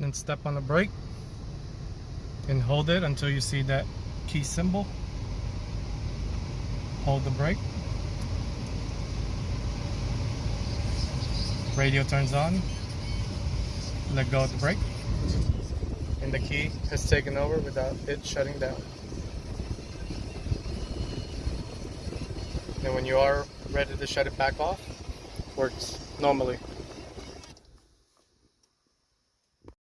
then step on the brake and hold it until you see that key symbol. Hold the brake. Radio turns on. Let go of the brake. And the key has taken over without it shutting down. And when you are ready to shut it back off, works normally.